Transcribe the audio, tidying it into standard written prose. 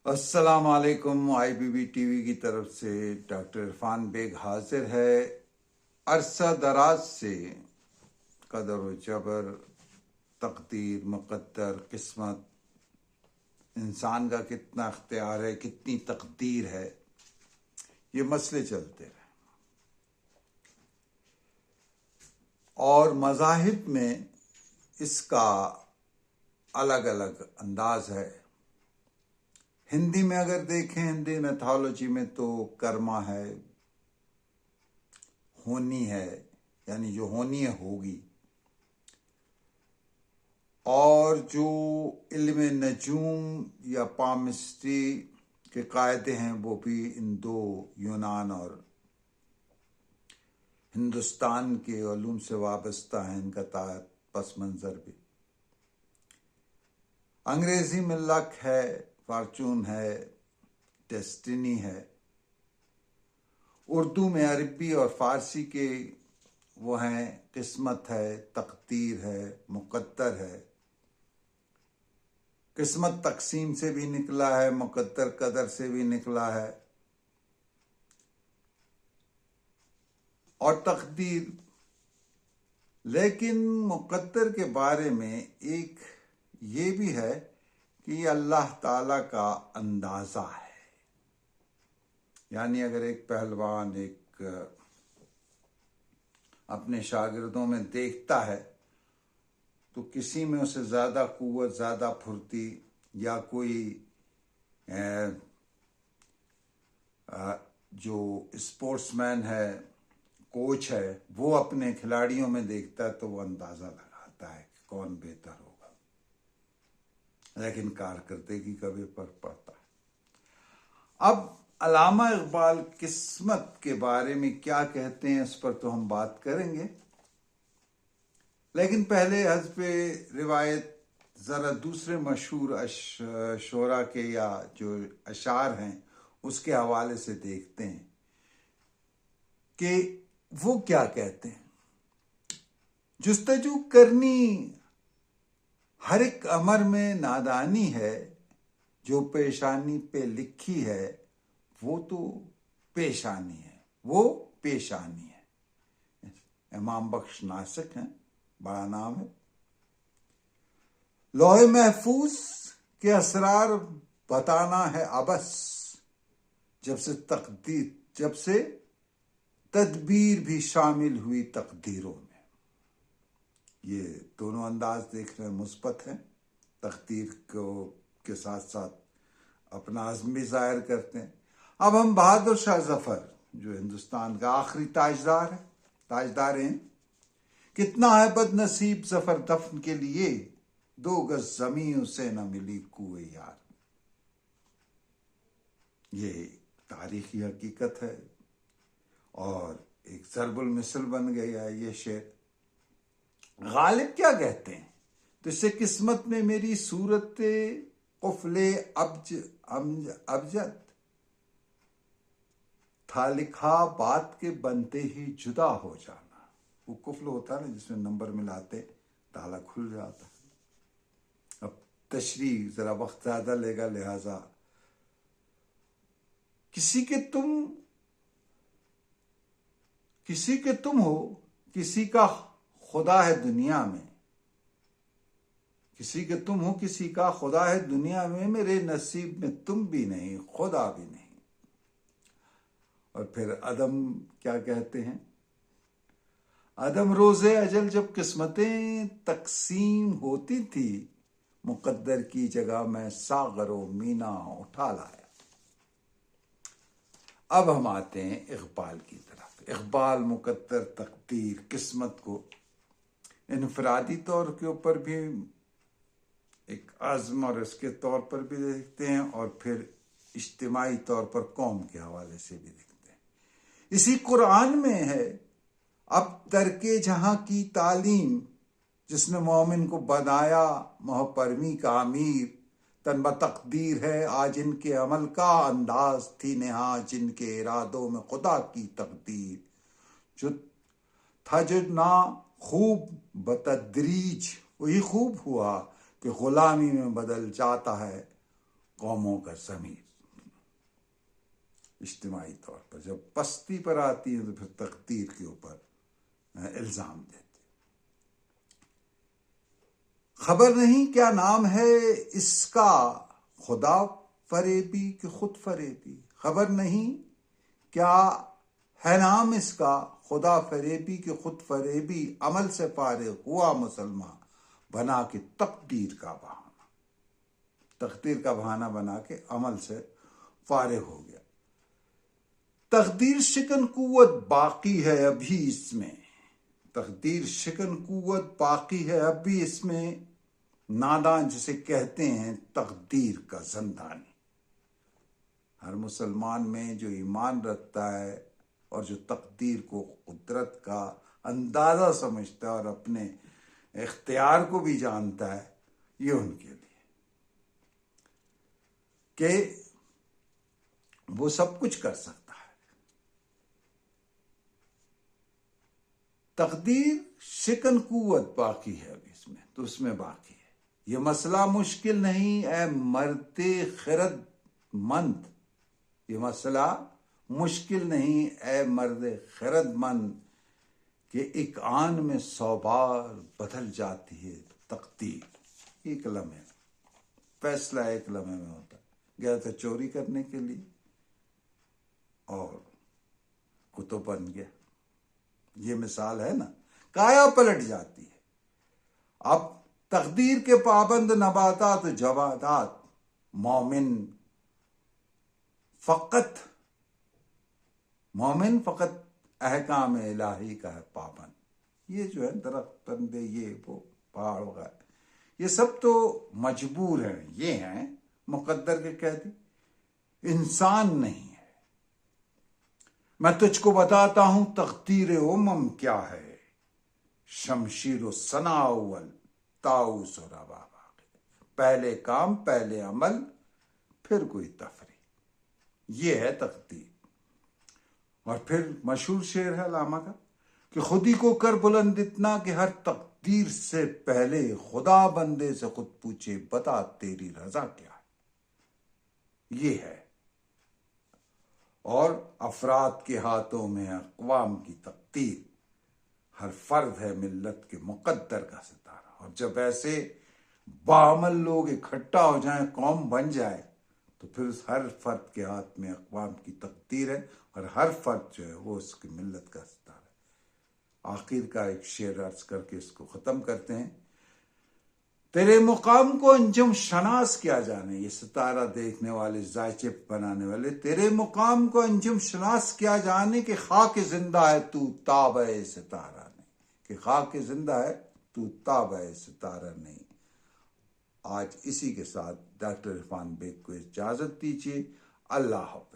السلام علیکم۔ آئی be B T V کی طرف سے ڈاکٹر عرفان بیگ حاضر ہے۔ عرصہ دراز سے قدر و جبر، تقدیر، مقدر، قسمت، انسان کا کتنا اختیار ہے، کتنی تقدیر ہے، یہ مسئلے چلتے رہے اور مذاہب میں اس کا الگ الگ انداز ہے۔ ہندی میں اگر دیکھیں، ہندی میتھالوجی میں تو کرما ہے، ہونی ہے، یعنی جو ہونی ہے ہوگی، اور جو علم نجوم یا پامسٹری کے قاعدے ہیں وہ بھی ان دو یونان اور ہندوستان کے علوم سے وابستہ ہیں۔ ان کا پس منظر بھی انگریزی میں لک ہے، فارچون ہے، ڈیسٹینی ہے۔ اردو میں عربی اور فارسی کے وہ ہیں، قسمت ہے، تقدیر ہے، مقدر ہے۔ قسمت تقسیم سے بھی نکلا ہے، مقدر قدر سے بھی نکلا ہے، اور تقدیر۔ لیکن مقدر کے بارے میں ایک یہ بھی ہے کہ یہ اللہ تعالی کا اندازہ ہے۔ یعنی اگر ایک پہلوان ایک اپنے شاگردوں میں دیکھتا ہے تو کسی میں اسے زیادہ قوت، زیادہ پھرتی، یا کوئی جو اسپورٹس مین ہے، کوچ ہے، وہ اپنے کھلاڑیوں میں دیکھتا ہے تو وہ اندازہ لگاتا ہے کہ کون بہتر ہوگا، لیکن کارکردگی کا بھی فرق پڑتا ہے۔ اب علامہ اقبال قسمت کے بارے میں کیا کہتے ہیں، اس پر تو ہم بات کریں گے، لیکن پہلے حسب روایت ذرا دوسرے مشہور شعراء کے یا جو اشعار ہیں اس کے حوالے سے دیکھتے ہیں کہ وہ کیا کہتے ہیں۔ جستجو کرنی ہر ایک امر میں نادانی ہے، جو پیشانی پہ لکھی ہے وہ تو پیشانی ہے، وہ پیشانی ہے۔ امام بخش ناسک ہیں، بڑا نام ہے۔ لوح محفوظ کے اسرار بتانا ہے ابس، جب سے تدبیر بھی شامل ہوئی تقدیروں میں۔ یہ دونوں انداز دیکھنے مثبت ہیں، تقدیر کے ساتھ ساتھ اپنا عزم بھی ظاہر کرتے ہیں۔ اب ہم بہادر شاہ ظفر، جو ہندوستان کا آخری تاجدار ہیں، کتنا ہے بد نصیب ظفر دفن کے لیے، 2 گز زمین اسے نہ ملی کوئے یار۔ یہ تاریخی حقیقت ہے اور ایک ضرب المثل بن گیا ہے یہ شعر۔ غالب کیا کہتے ہیں؟ تو اس سے قسمت میں میری صورت قفل ابجد تھا لکھا، بات کے بنتے ہی جدا ہو جانا۔ وہ قفل ہوتا ہے نا جس میں نمبر ملاتے تالا کھل جاتا ہے۔ اب تشریح ذرا وقت زیادہ لے گا، لہذا کسی کے تم ہو، کسی کا خدا ہے دنیا میں، کسی کے تم ہو، کسی کا خدا ہے دنیا میں، میرے نصیب میں تم بھی نہیں، خدا بھی نہیں۔ اور پھر عدم کیا کہتے ہیں؟ عدم روز اجل جب قسمتیں تقسیم ہوتی تھی، مقدر کی جگہ میں ساغر و مینا اٹھا لایا۔ اب ہم آتے ہیں اقبال کی طرف۔ اقبال مقدر، تقدیر، قسمت کو انفرادی طور کے اوپر بھی ایک عزم اور اس کے طور پر بھی دیکھتے ہیں، اور پھر اجتماعی طور پر قوم کے حوالے سے بھی دیکھتے ہیں۔ اسی قرآن میں ہے، اب ترک جہاں کی تعلیم، جس نے مومن کو بنایا محپرمی کا امیر، تن بتقدیر ہے آج ان کے عمل کا انداز، تھی نہا جن کے ارادوں میں خدا کی تقدیر، جو تھا جو نا خوب بتدریج وہی خوب ہوا کہ غلامی میں بدل جاتا ہے قوموں کا ضمیر اجتماعی طور پر جب پستی پر آتی ہے تو پھر تقدیر کے اوپر الزام دیتے. خبر نہیں کیا نام ہے اس کا، خدا فریبی کہ خود فریبی. خبر نہیں کیا ہے نام اس کا، خدا فریبی کہ خود فریبی. عمل سے فارغ ہوا مسلمان بنا کے تقدیر کا بہانہ، تقدیر کا بہانہ بنا کے عمل سے فارغ ہو گیا. تقدیر شکن قوت باقی ہے ابھی اس میں، تقدیر شکن قوت باقی ہے اب بھی اس میں. نادان جسے کہتے ہیں تقدیر کا زندانی. ہر مسلمان میں جو ایمان رکھتا ہے اور جو تقدیر کو قدرت کا اندازہ سمجھتا ہے اور اپنے اختیار کو بھی جانتا ہے، یہ ان کے لیے کہ وہ سب کچھ کر سکتا ہے. تقدیر شکن قوت باقی ہے اب اس میں، تو اس میں باقی ہے. یہ مسئلہ مشکل نہیں اے مرد خرد مند، یہ مسئلہ مشکل نہیں اے مرد خرد مند کہ ایک آن میں 100 بار بدل جاتی ہے تقدیر. ایک لمحے فیصلہ ایک لمحے میں ہوتا ہے. گیا تھا چوری کرنے کے لیے اور کتب بن گیا. یہ مثال ہے نا، کایا پلٹ جاتی ہے. اب تقدیر کے پابند نباتات جوادات، مومن فقط احکام الہی کا ہے پابند. یہ جو ہے درخت پرندے یہ وہ پہاڑ وغیرہ یہ سب تو مجبور ہیں، یہ ہیں مقدر کے قیدی. انسان نہیں ہے. میں تجھ کو بتاتا ہوں تقدیر امم کیا ہے، شمشیر و ثنا اول طاؤس و رباب. پہلے کام پہلے عمل پھر کوئی تفریح، یہ ہے تقدیر. اور پھر مشہور شعر ہے علامہ کا کہ خودی کو کر بلند اتنا کہ ہر تقدیر سے پہلے خدا بندے سے خود پوچھے بتا تیری رضا کیا ہے. یہ ہے. اور افراد کے ہاتھوں میں اقوام کی تقدیر. ہر فرد ہے ملت کے مقدر کا ستارہ. اور جب ایسے بعمل لوگ اکٹھا ہو جائیں، قوم بن جائے، تو پھر ہر فرد کے ہاتھ میں اقوام کی تقدیر ہے اور ہر فرد جو ہے وہ اس کی ملت کا ستارہ ہے. آخر کا ایک شعر عرض کر کے اس کو ختم کرتے ہیں. تیرے مقام کو انجم شناس کیا جانے، یہ ستارہ دیکھنے والے ذائچے بنانے والے، تیرے مقام کو انجم شناس کیا جانے کہ خاک زندہ ہے تو تابع ستارہ نہیں، کہ خاک زندہ ہے تو تابع ستارہ نہیں. آج اسی کے ساتھ ڈاکٹر عرفان بیگ کو اجازت دیجیے. اللہ حافظ.